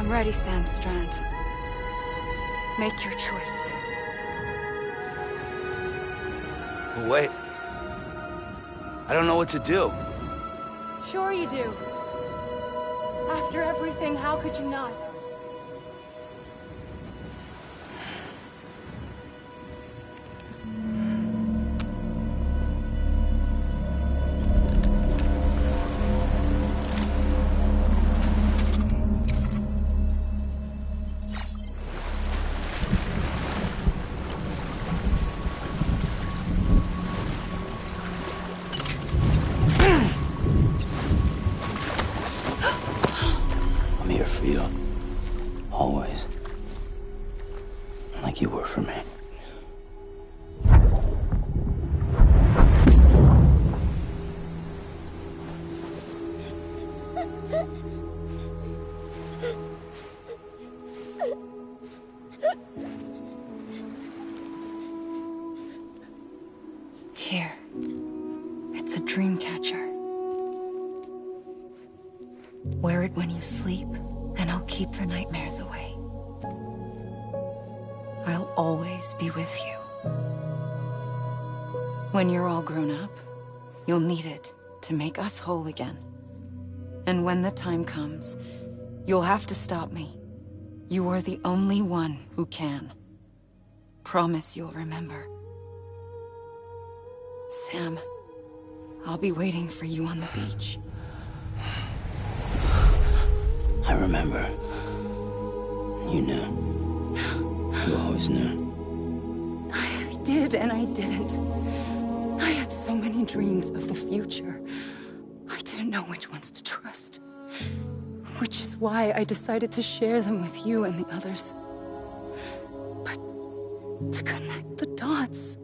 I'm ready, Sam Strand. Make your choice. Wait. I don't know what to do. Sure you do. After everything, how could you not? I'm here for you. Always. Like you were for me. Here. It's a dream catcher. Wear it when you sleep, and I'll keep the nightmares away. I'll always be with you. When you're all grown up, you'll need it to make us whole again. And when the time comes, you'll have to stop me. You are the only one who can. Promise you'll remember. Sam, I'll be waiting for you on the beach. I remember. You knew. You always knew. I did and I didn't. I had so many dreams of the future. I didn't know which ones to trust. Which is why I decided to share them with you and the others. But to connect the dots,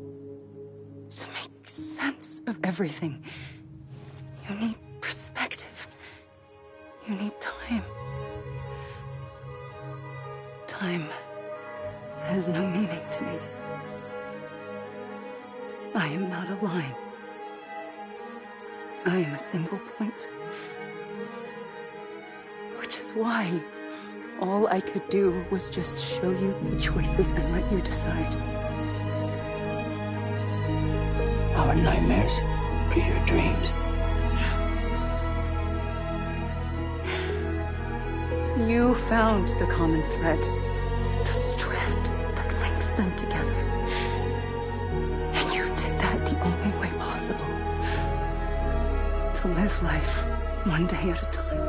to make sense of everything, you need perspective. You need time. Time has no meaning to me. I am not a line. I am a single point. Which is why all I could do was just show you the choices and let you decide. Our nightmares are your dreams. You found the common thread, the strand that links them together. And you did that the only way possible. To live life one day at a time.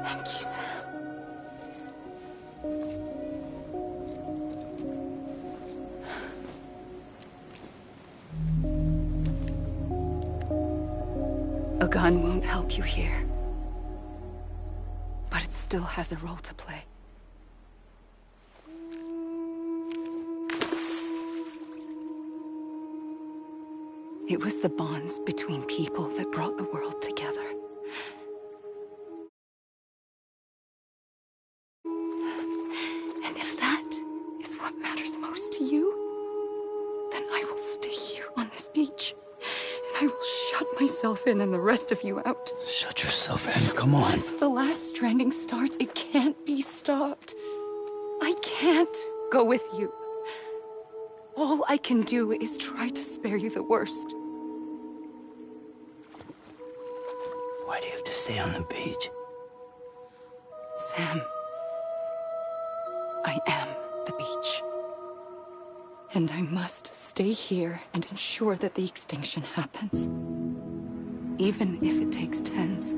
Thank you, Sam. A gun won't help you here. But it still has a role to play. It was the bonds between people that brought the world together. And if that is what matters most to you, then I will stay here on this beach. And I will shut myself in and the rest of you out. Shut yourself in, come on. Once the last stranding starts, it can't be stopped. I can't go with you. All I can do is try to spare you the worst. Why do you have to stay on the beach? Sam, I am the beach. And I must stay here and ensure that the extinction happens. Even if it takes tens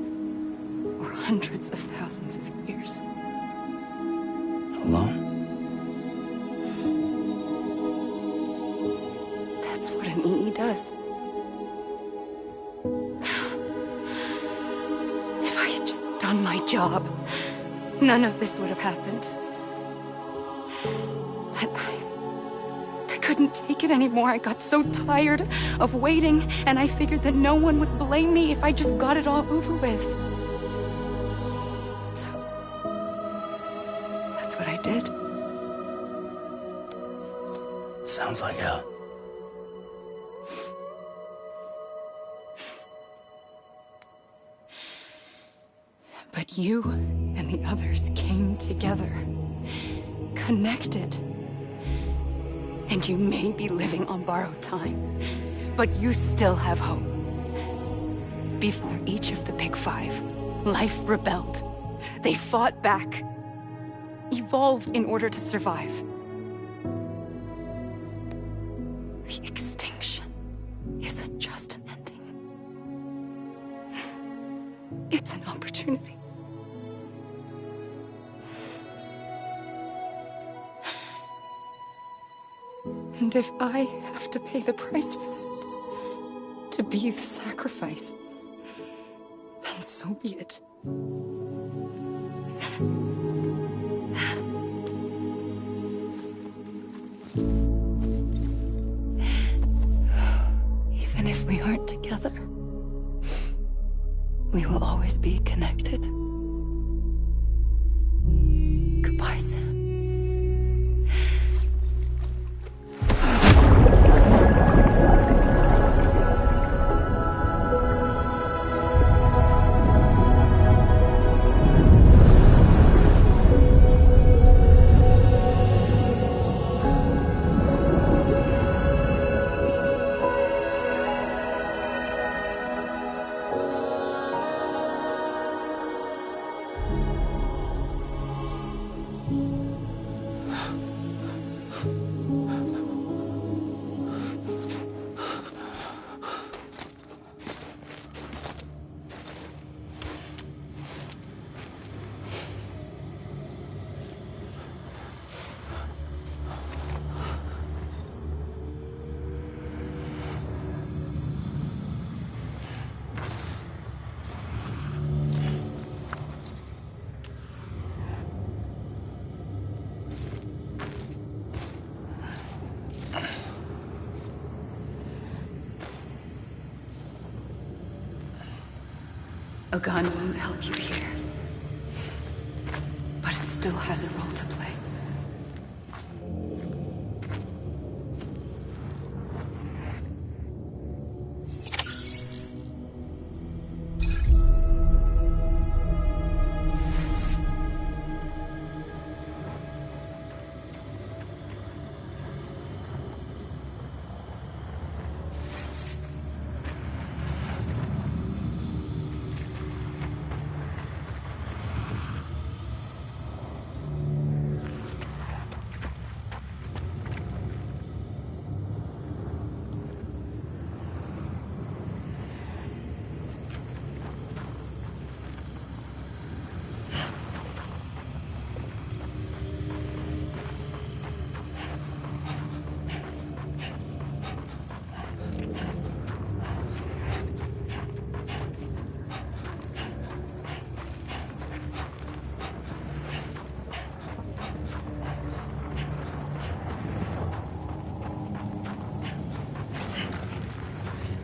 or hundreds of thousands of years. Alone? That's what an EE does. If I had just done my job, none of this would have happened. But I couldn't take it anymore. I got so tired of waiting, and I figured that no one would blame me if I just got it all over with. So, that's what I did. Sounds like hell. You and the others came together, connected. And you may be living on borrowed time, but you still have hope. Before each of the Big Five, life rebelled. They fought back, evolved in order to survive. The extinction isn't just an ending. It's an opportunity. And if I have to pay the price for that, to be the sacrifice, then so be it. Even if we aren't together, we will always be connected. Goodbye, Sam. A gun won't help you here, but it still has a role to play.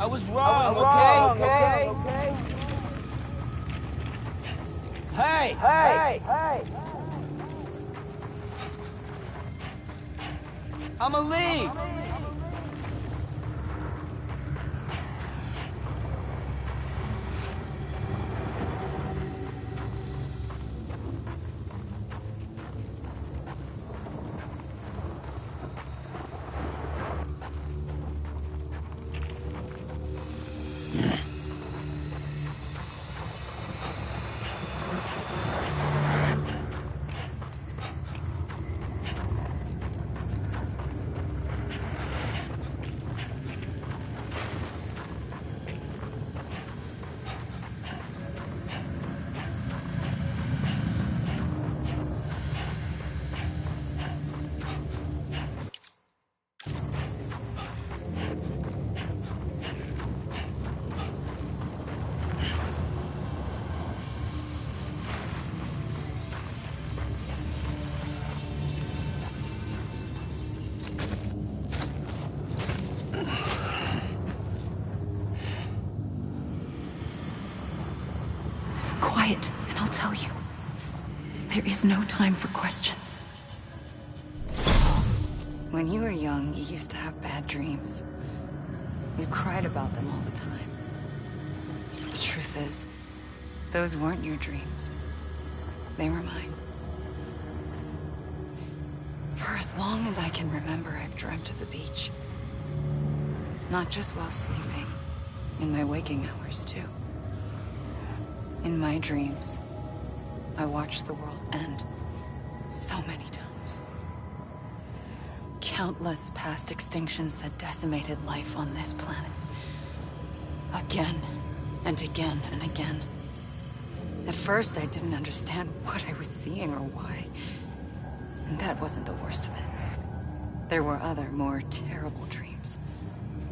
I was wrong, okay? Hey! I'ma leave! Quiet, and I'll tell you. There is no time for questions. When you were young, you used to have bad dreams. You cried about them all the time. The truth is, Those weren't your dreams. They were mine. For as long as I can remember, I've dreamt of the beach. Not just while sleeping. In my waking hours, too. In my dreams, I watched the world end. So many times. Countless past extinctions that decimated life on this planet. Again, and again, and again. At first, I didn't understand what I was seeing or why. And that wasn't the worst of it. There were other, more terrible dreams.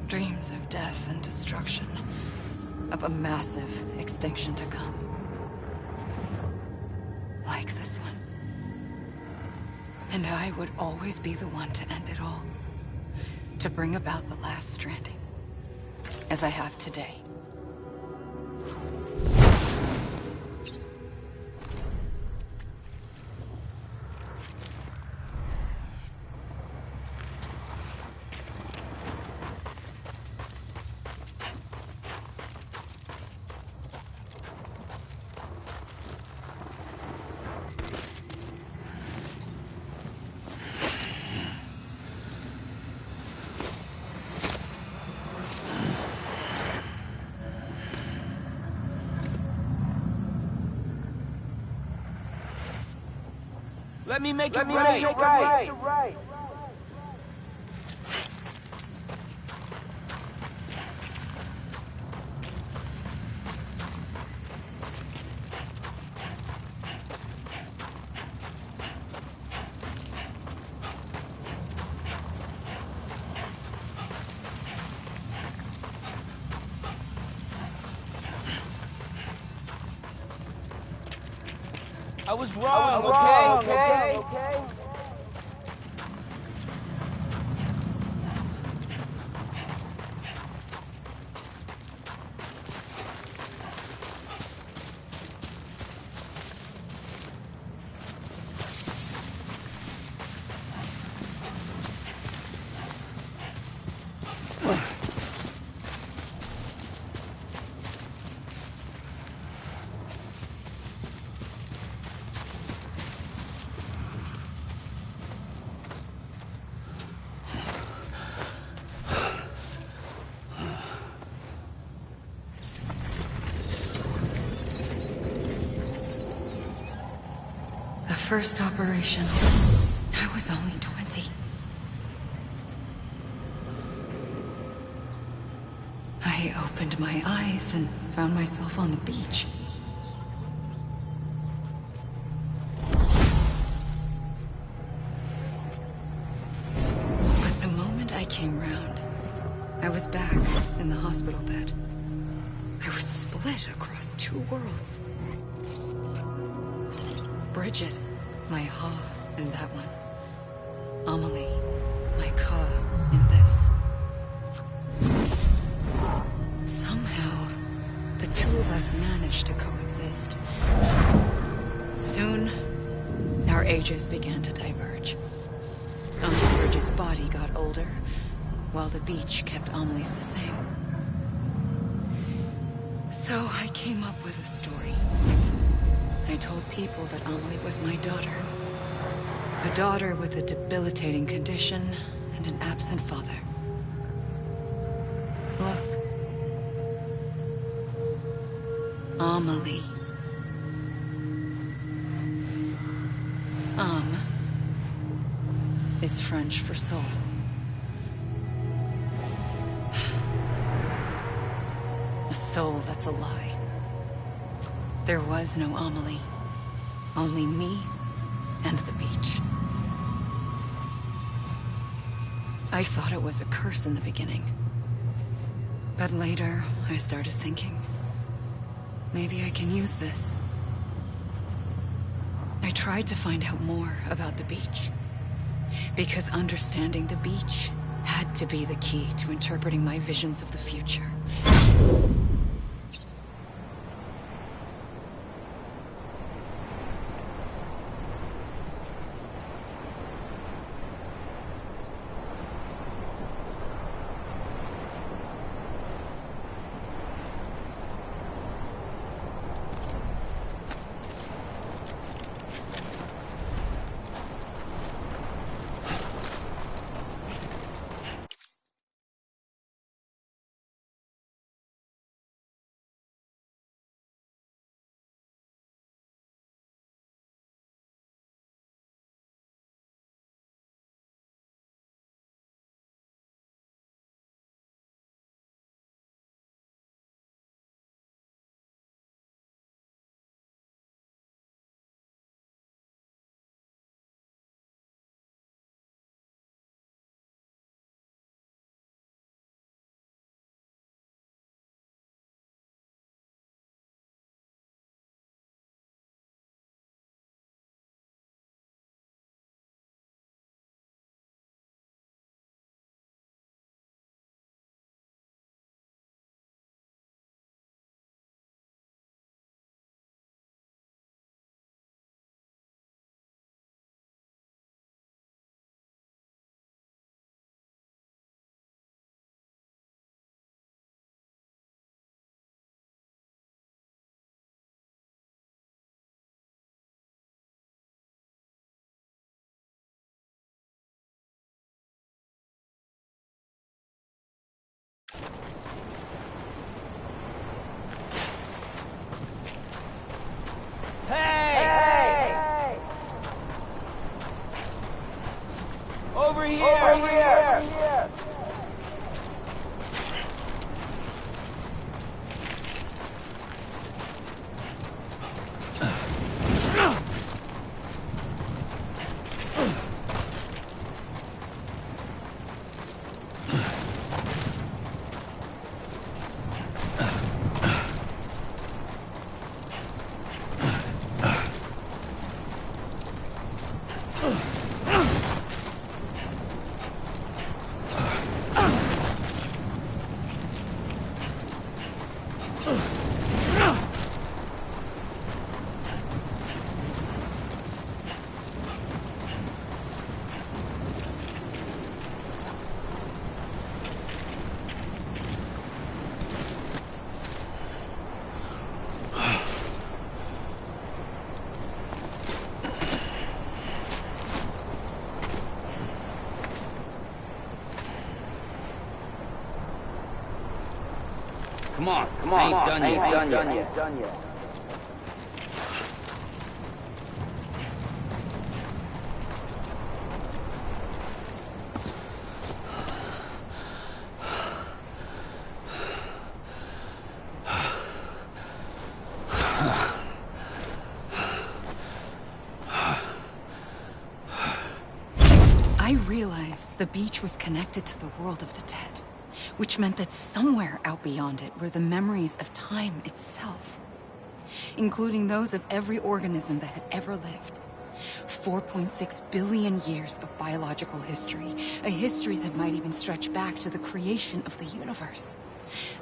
Dreams of death and destruction. Of a massive extinction to come. Like this one. And I would always be the one to end it all. To bring about the last stranding. As I have today. Let me make it right. I was wrong, okay? The first operation, I was only 20. I opened my eyes and found myself on the beach. But the moment I came round, I was back in the hospital bed. I was split across two worlds. Bridget, my Ha in that one. Amelie, my Ka in this. Somehow, the two of us managed to coexist. Soon, our ages began to diverge. Bridget's body got older, while the beach kept Amelie's the same. So I came up with a story. I told people that Amelie was my daughter. A daughter with a debilitating condition and an absent father. Look. Amelie. Âme is French for soul. A soul that's a lie. There was no Amelie. Only me and the beach. I thought it was a curse in the beginning. But later, I started thinking, maybe I can use this. I tried to find out more about the beach. Because understanding the beach had to be the key to interpreting my visions of the future. Come on, I ain't done yet. I realized the beach was connected to the world of the dead, which meant that somewhere out beyond it were the memories of time itself, including those of every organism that had ever lived. 4.6 billion years of biological history, a history that might even stretch back to the creation of the universe.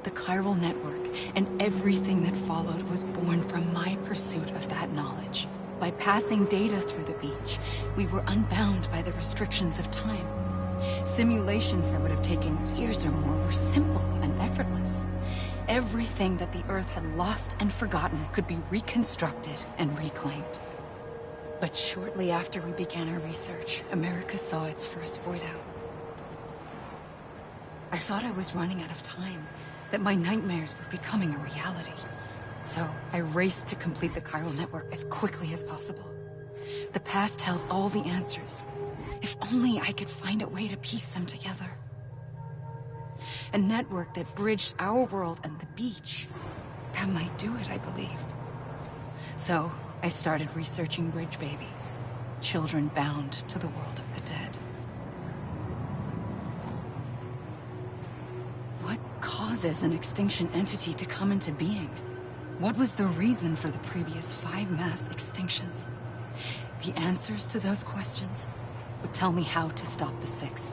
The chiral network and everything that followed was born from my pursuit of that knowledge. By passing data through the beach, we were unbound by the restrictions of time. Simulations that would have taken years or more were simple and effortless. Everything that the Earth had lost and forgotten could be reconstructed and reclaimed. But shortly after we began our research, America saw its first void out. I thought I was running out of time, that my nightmares were becoming a reality. So I raced to complete the chiral network as quickly as possible. The past held all the answers. If only I could find a way to piece them together. A network that bridged our world and the beach. That might do it, I believed. So I started researching bridge babies, children bound to the world of the dead. What causes an extinction entity to come into being? What was the reason for the previous 5 mass extinctions? The answers to those questions would tell me how to stop the 6th.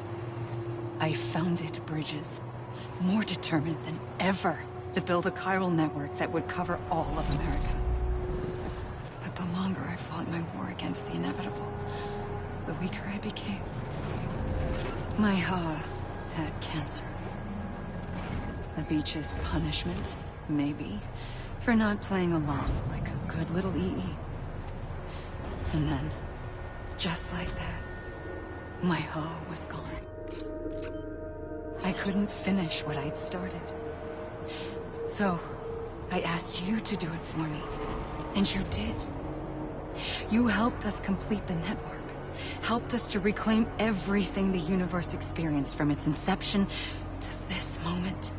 I founded bridges, more determined than ever to build a chiral network that would cover all of America. But the longer I fought my war against the inevitable, the weaker I became. My Ha had cancer. The beach's punishment, maybe, for not playing along like a good little EE. And then, just like that, my Ha was gone. I couldn't finish what I'd started. So, I asked you to do it for me, and you did. You helped us complete the network, helped us to reclaim everything the universe experienced from its inception to this moment.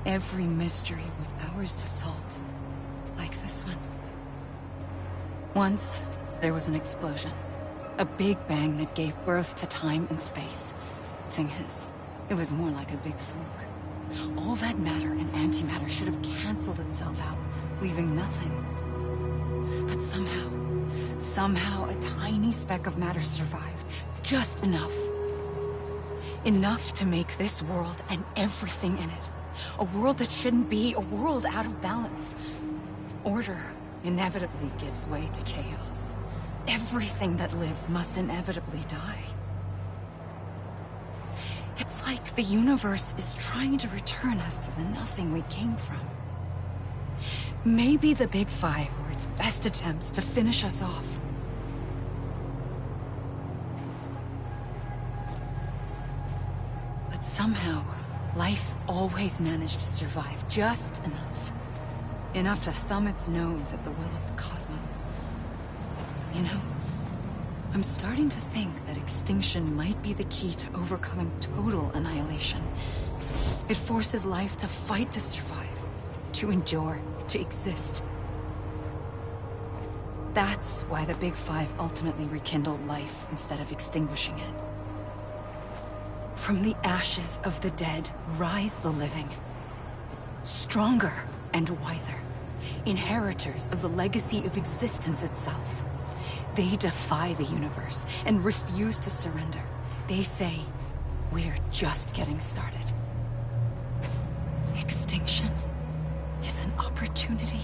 Every mystery was ours to solve, like this one. Once, there was an explosion. A big bang that gave birth to time and space. Thing is, it was more like a big fluke. All that matter and antimatter should have canceled itself out, leaving nothing. But somehow a tiny speck of matter survived. Just enough. Enough to make this world and everything in it. A world that shouldn't be, a world out of balance. Order inevitably gives way to chaos. Everything that lives must inevitably die. It's like the universe is trying to return us to the nothing we came from. Maybe the Big Five were its best attempts to finish us off. But somehow, life always managed to survive just enough. Enough to thumb its nose at the will of the cosmos. You know, I'm starting to think that extinction might be the key to overcoming total annihilation. It forces life to fight to survive, to endure, to exist. That's why the Big Five ultimately rekindled life instead of extinguishing it. From the ashes of the dead, rise the living. Stronger and wiser. Inheritors of the legacy of existence itself. They defy the universe and refuse to surrender. They say, we're just getting started. Extinction is an opportunity.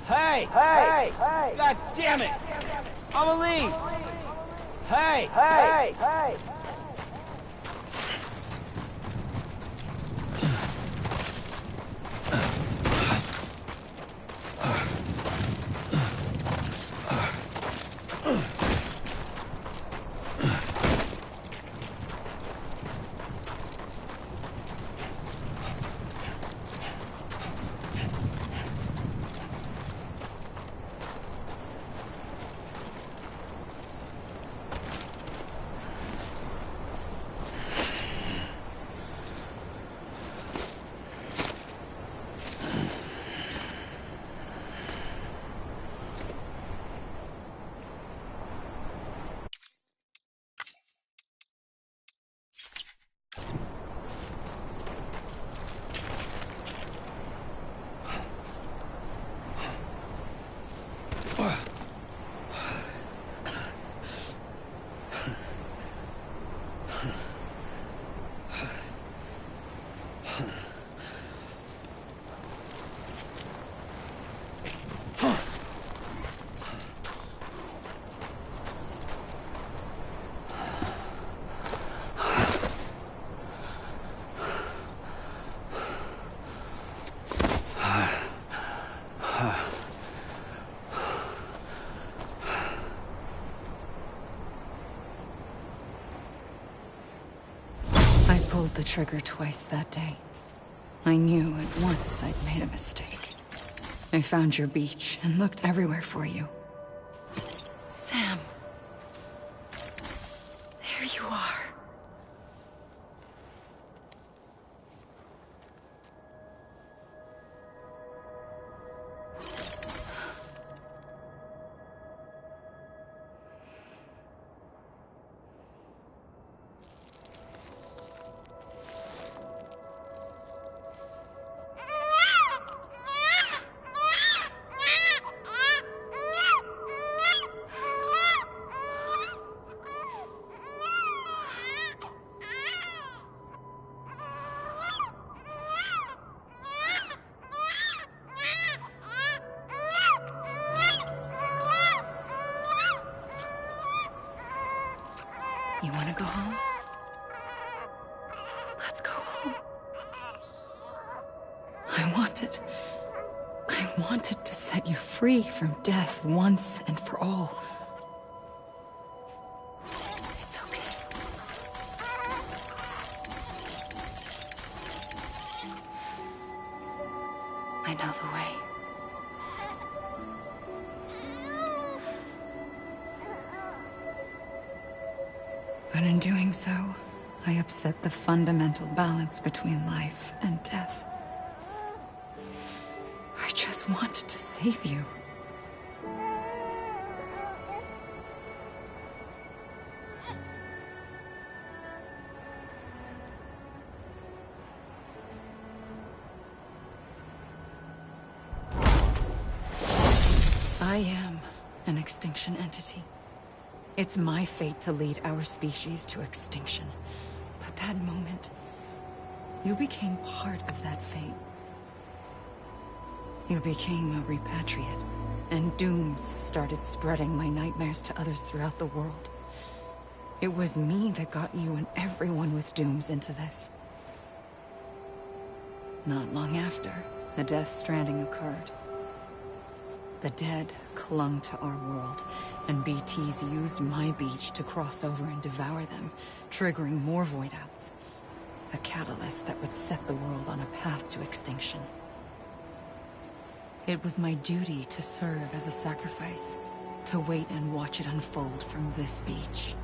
Hey! Hey! Hey! God damn it! I'ma leave! Hey! Hey! Hey! I pulled the trigger twice that day. I knew at once I'd made a mistake. I found your beach and looked everywhere for you. Sam. There you are. You wanna go home? Let's go home. I wanted to set you free from death once and for all. It's okay. I know the way. But in doing so, I upset the fundamental balance between life and death. I just wanted to save you. I am an extinction entity. It's my fate to lead our species to extinction. But that moment, you became part of that fate. You became a repatriate, and dooms started spreading my nightmares to others throughout the world. It was me that got you and everyone with dooms into this. Not long after, a death stranding occurred. The dead clung to our world, and BTs used my beach to cross over and devour them, triggering more void outs. A catalyst that would set the world on a path to extinction. It was my duty to serve as a sacrifice, to wait and watch it unfold from this beach.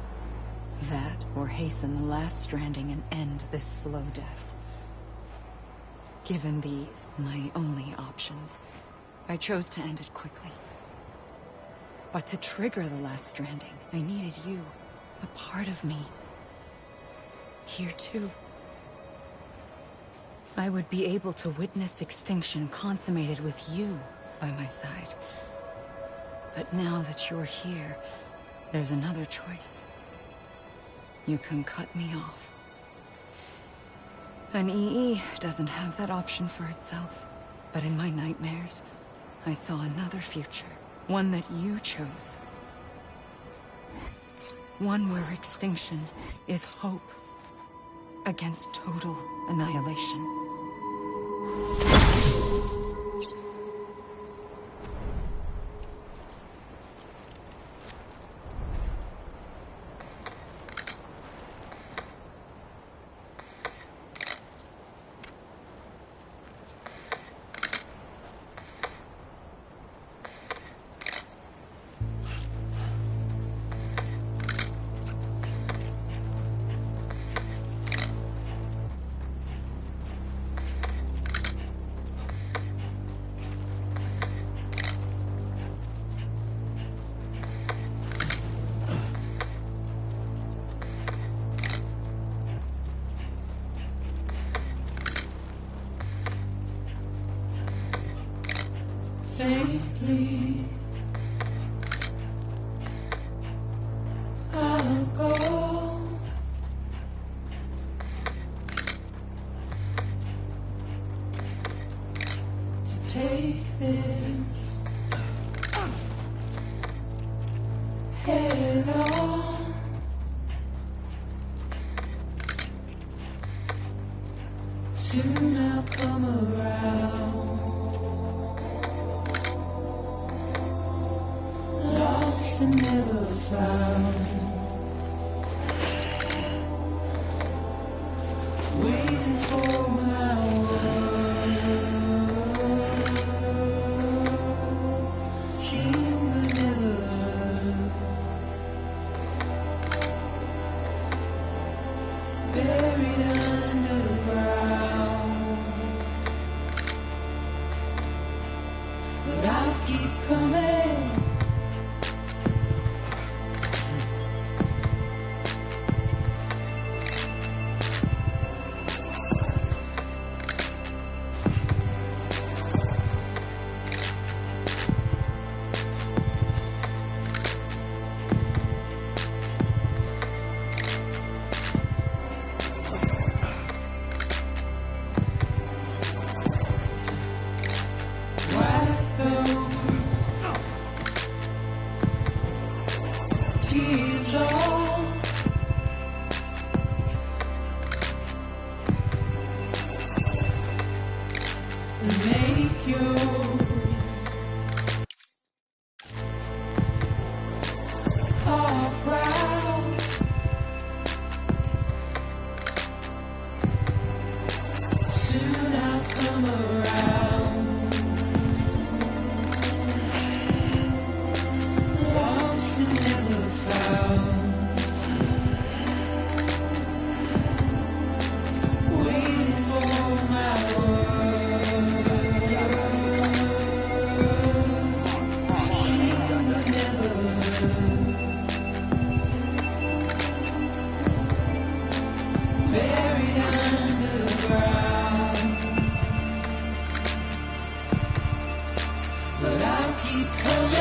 That, or hasten the last stranding and end this slow death. Given these, my only options, I chose to end it quickly. But to trigger the last stranding, I needed you, a part of me. Here too. I would be able to witness extinction consummated with you by my side. But now that you're here, there's another choice. You can cut me off. An EE doesn't have that option for itself. But in my nightmares, I saw another future. One that you chose. One where extinction is hope against total annihilation. Faintly, I'll go to take this head on. Soon I'll come around. Lost and never found, waiting for my words, seen but never heard, buried underground, but I'll keep coming. Tears all and make your heart proud. Soon I'll come around. Lost and never found, waiting for my words, seen but never heard, buried underground, but I'll keep coming.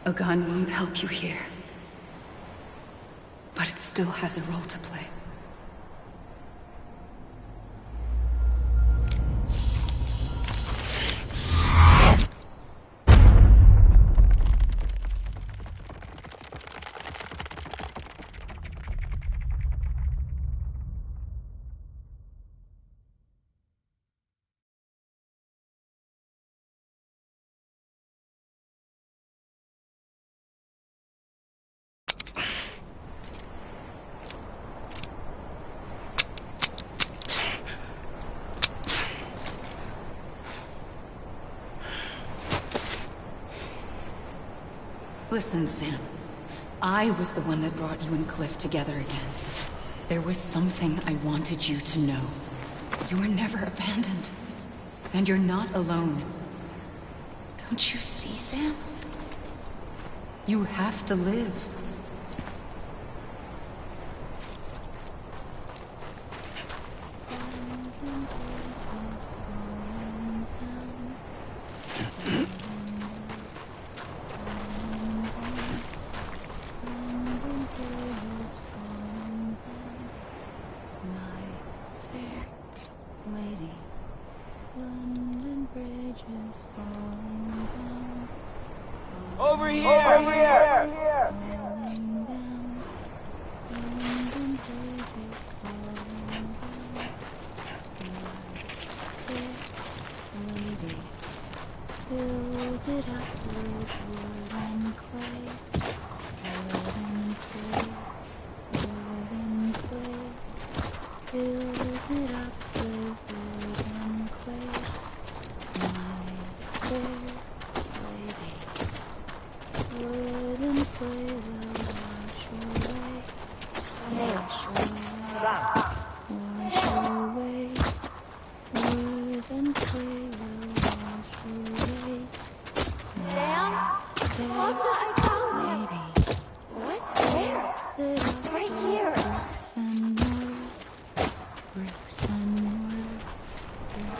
A gun won't help you here. But it still has a role to play. Listen, Sam. I was the one that brought you and Cliff together again. There was something I wanted you to know. You were never abandoned. And you're not alone. Don't you see, Sam? You have to live. Over here! Over here!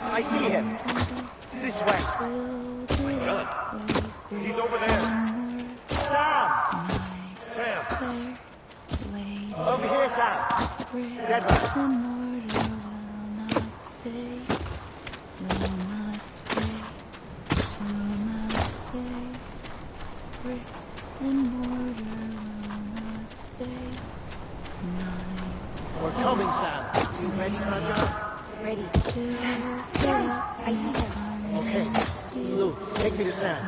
I see him. This way. He's over there. Sam! Sam! Over here, Sam! Dead one. We're coming, Sam. You ready for a job? Ready. Sam, I see them. Okay. Lou, take me to Sam.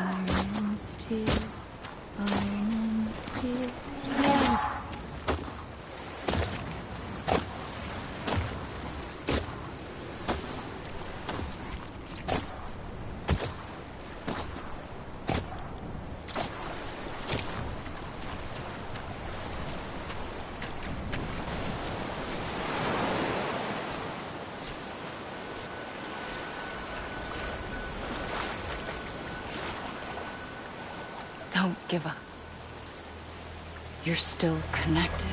Don't give up. You're still connected.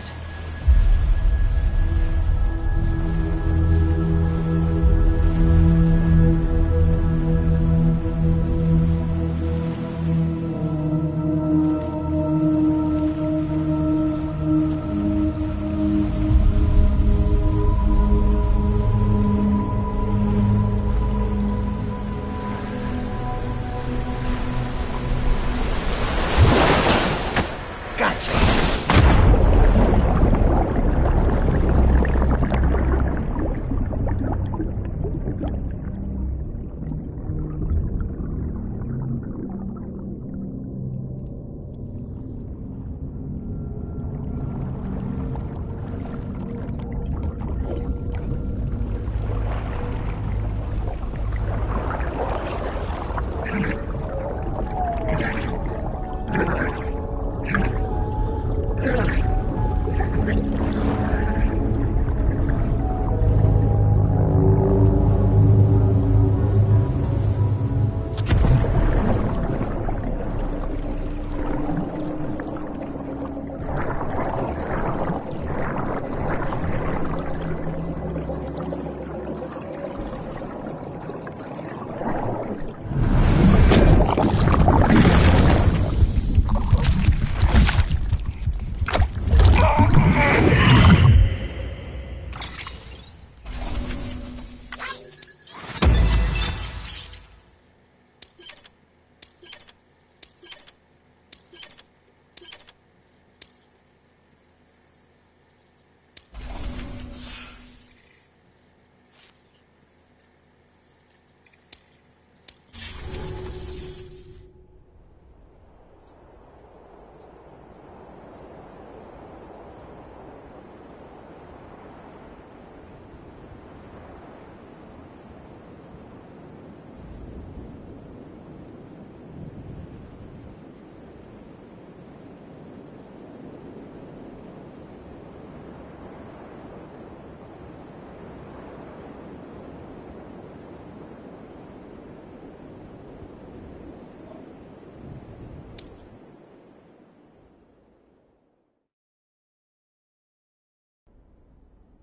Gotcha!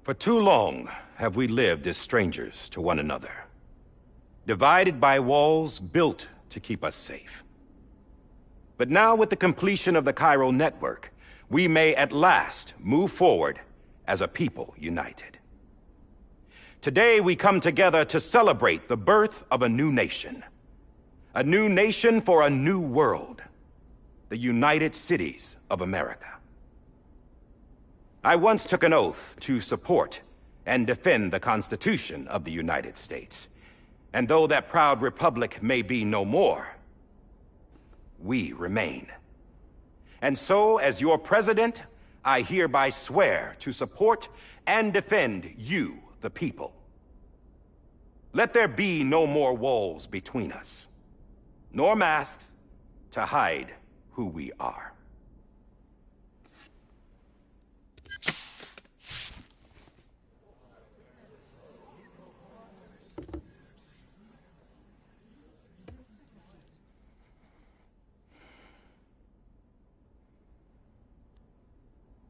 For too long have we lived as strangers to one another, divided by walls built to keep us safe. But now, with the completion of the Cairo network, we may at last move forward as a people united. Today we come together to celebrate the birth of a new nation. A new nation for a new world. The United Cities of America. I once took an oath to support and defend the Constitution of the United States. And though that proud republic may be no more, we remain. And so, as your president, I hereby swear to support and defend you, the people. Let there be no more walls between us, nor masks to hide who we are.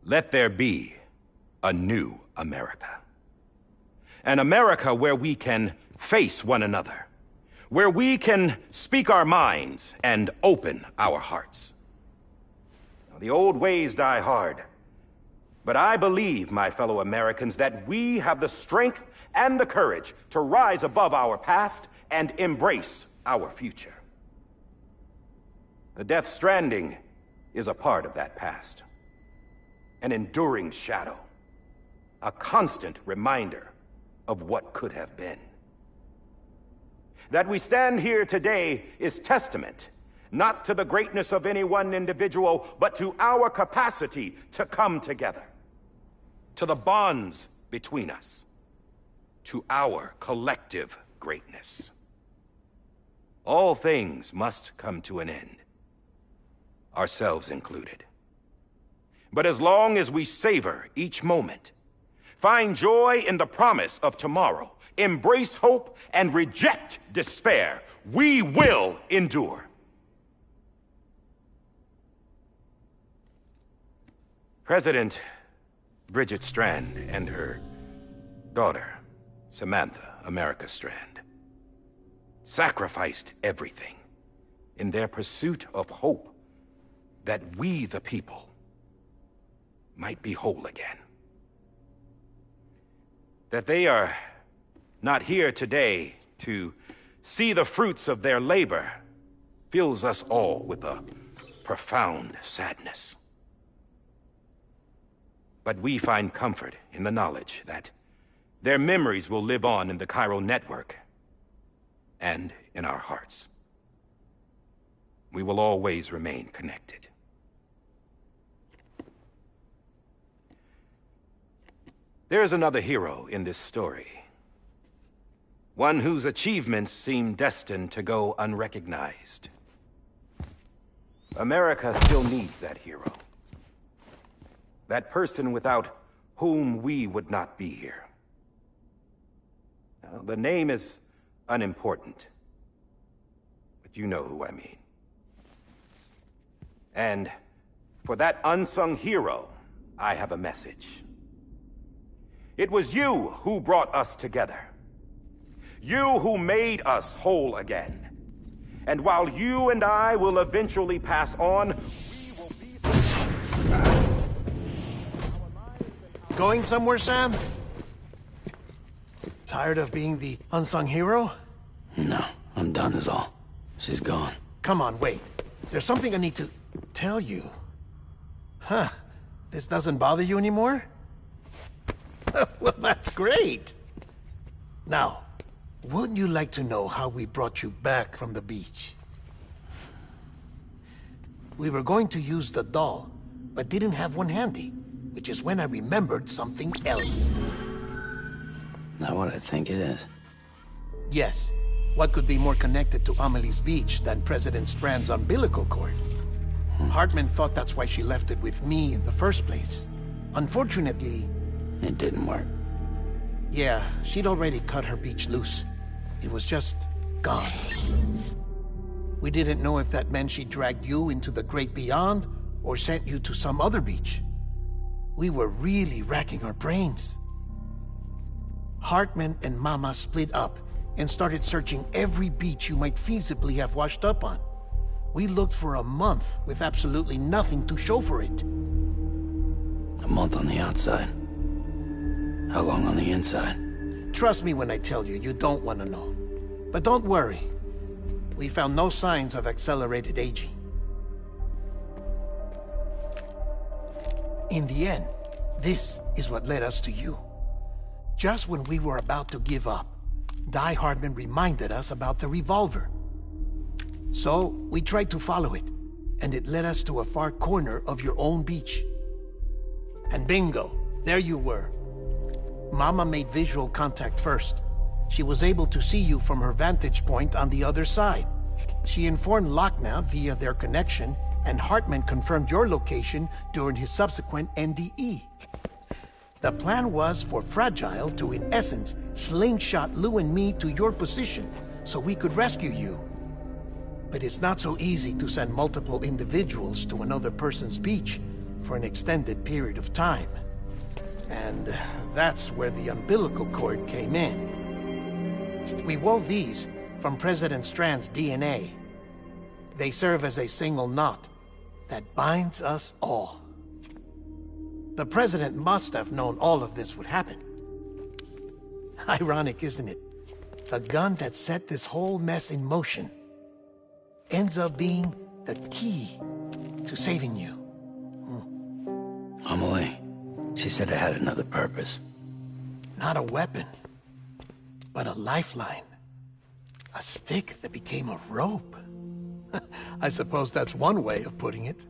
Let there be a new America. An America where we can face one another, where we can speak our minds and open our hearts. Now, the old ways die hard, but I believe, my fellow Americans, that we have the strength and the courage to rise above our past and embrace our future. The Death Stranding is a part of that past. An enduring shadow, a constant reminder of what could have been. That we stand here today is testament, not to the greatness of any one individual, but to our capacity to come together, to the bonds between us, to our collective greatness. All things must come to an end, ourselves included. But as long as we savor each moment, find joy in the promise of tomorrow, embrace hope, and reject despair, we will endure. President Bridget Strand and her daughter, Samantha America Strand, sacrificed everything in their pursuit of hope that we, the people, might be whole again. That they are not here today to see the fruits of their labor fills us all with a profound sadness. But we find comfort in the knowledge that their memories will live on in the Cairo network and in our hearts. We will always remain connected. There's another hero in this story. One whose achievements seem destined to go unrecognized. America still needs that hero. That person without whom we would not be here. Now, the name is unimportant, but you know who I mean. And for that unsung hero, I have a message. It was you who brought us together. You who made us whole again. And while you and I will eventually pass on, we will be... Going somewhere, Sam? Tired of being the unsung hero? No, I'm done is all. She's gone. Come on, wait. There's something I need to tell you. Huh. This doesn't bother you anymore? Well, that's great. Now, wouldn't you like to know how we brought you back from the beach? We were going to use the doll, but didn't have one handy, which is when I remembered something else. Not what I think it is. Yes. What could be more connected to Amelie's beach than President Strand's umbilical cord? Hartman thought that's why she left it with me in the first place. Unfortunately... It didn't work. Yeah, she'd already cut her beach loose. It was just gone. We didn't know if that meant she dragged you into the great beyond, or sent you to some other beach. We were really racking our brains. Hartman and Mama split up and started searching every beach you might feasibly have washed up on. We looked for a month with absolutely nothing to show for it. A month on the outside. How long on the inside? Trust me when I tell you, you don't want to know. But don't worry. We found no signs of accelerated aging. In the end, this is what led us to you. Just when we were about to give up, Die Hardman reminded us about the revolver. So, we tried to follow it, and it led us to a far corner of your own beach. And bingo, there you were. Mama made visual contact first. She was able to see you from her vantage point on the other side. She informed Lochner via their connection, and Hartman confirmed your location during his subsequent NDE. The plan was for Fragile to, in essence, slingshot Lou and me to your position so we could rescue you. But it's not so easy to send multiple individuals to another person's beach for an extended period of time. And that's where the umbilical cord came in. We wove these from President Strand's DNA. They serve as a single knot that binds us all. The President must have known all of this would happen. Ironic, isn't it? The gun that set this whole mess in motion ends up being the key to saving you. Amelie, she said it had another purpose. Not a weapon, but a lifeline. A stick that became a rope. I suppose that's one way of putting it.